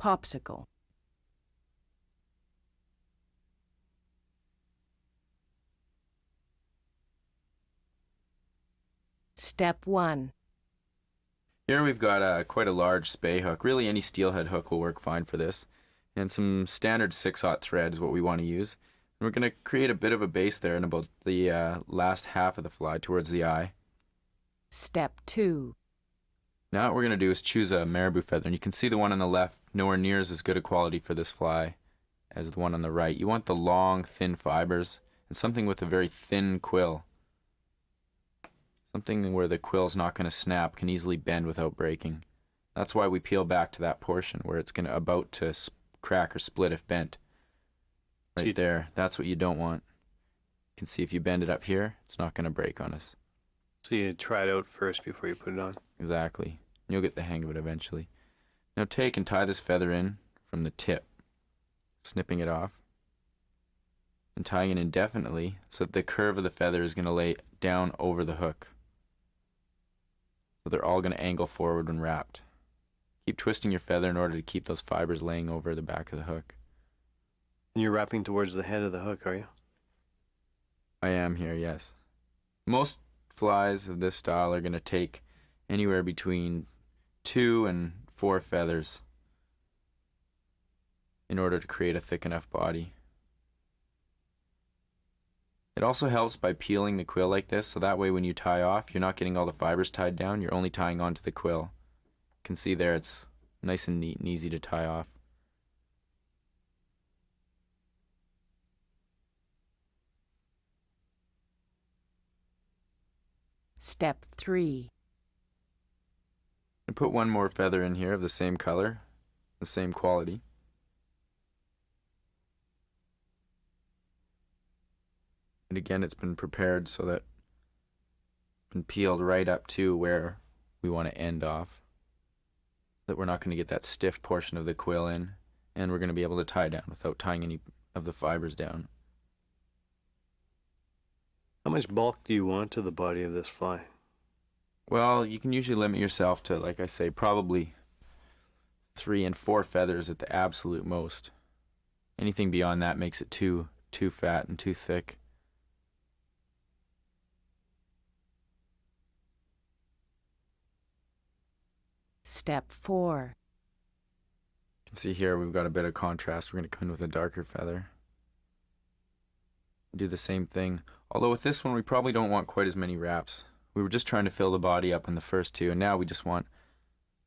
Popsicle. Step 1. Here we've got quite a large spay hook. Really any steelhead hook will work fine for this. And some standard 6/0 thread is what we want to use. And we're going to create a bit of a base there in about the last half of the fly towards the eye. Step 2. Now what we're going to do is choose a marabou feather. And you can see the one on the left nowhere near as good a quality for this fly as the one on the right. You want the long, thin fibers and something with a very thin quill. Something where the quill's not going to snap, can easily bend without breaking. That's why we peel back to that portion where it's going to about to crack or split if bent. Right there, that's what you don't want. You can see if you bend it up here, it's not going to break on us. So you try it out first before you put it on? Exactly. You'll get the hang of it eventually. Now take and tie this feather in from the tip, snipping it off, and tying it indefinitely so that the curve of the feather is going to lay down over the hook. So they're all going to angle forward when wrapped. Keep twisting your feather in order to keep those fibers laying over the back of the hook. And you're wrapping towards the head of the hook, are you? I am here, yes. Most flies of this style are going to take anywhere between 2 and 4 feathers in order to create a thick enough body. It also helps by peeling the quill like this, so that way when you tie off, you're not getting all the fibers tied down, you're only tying onto the quill. You can see there it's nice and neat and easy to tie off. Step 3. I put one more feather in here of the same color, the same quality. And again, it's been prepared so that it's been peeled right up to where we want to end off. That we're not going to get that stiff portion of the quill in, and we're going to be able to tie down without tying any of the fibers down. How much bulk do you want to the body of this fly? Well, you can usually limit yourself to, like I say, probably 3 and 4 feathers at the absolute most. Anything beyond that makes it too fat and too thick. Step 4. You can see here we've got a bit of contrast. We're going to come in with a darker feather. Do the same thing. Although with this one we probably don't want quite as many wraps. We were just trying to fill the body up in the first 2, and now we just want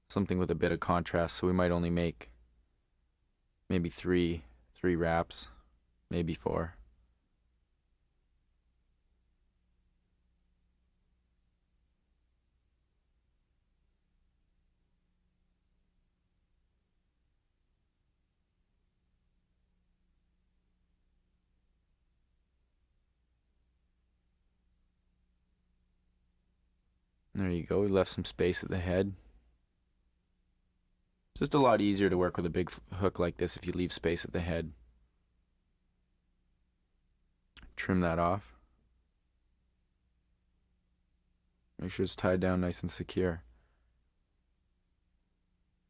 something with a bit of contrast, so we might only make maybe 3 wraps, maybe 4. There you go, we left some space at the head. It's just a lot easier to work with a big hook like this if you leave space at the head. Trim that off. Make sure it's tied down nice and secure.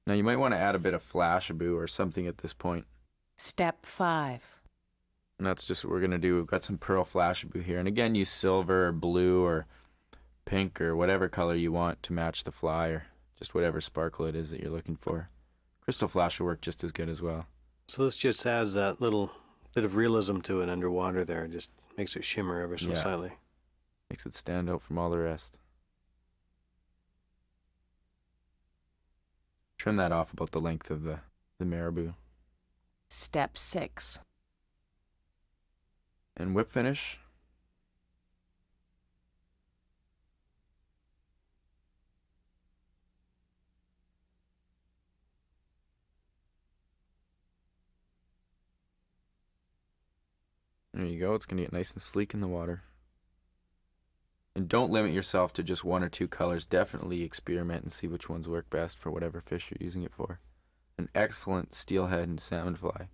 Now you might want to add a bit of Flashabou or something at this point. Step 5. And that's just what we're going to do. We've got some pearl Flashabou here. And again, use silver or blue or pink or whatever color you want to match the fly, or just whatever sparkle it is that you're looking for. Crystal flash will work just as good as well. So this just adds that little bit of realism to it underwater there. It just makes it shimmer ever so slightly. Makes it stand out from all the rest. Trim that off about the length of the marabou. Step 6. And whip finish. There you go, it's going to get nice and sleek in the water. And don't limit yourself to just 1 or 2 colors. Definitely experiment and see which ones work best for whatever fish you're using it for. An excellent steelhead and salmon fly.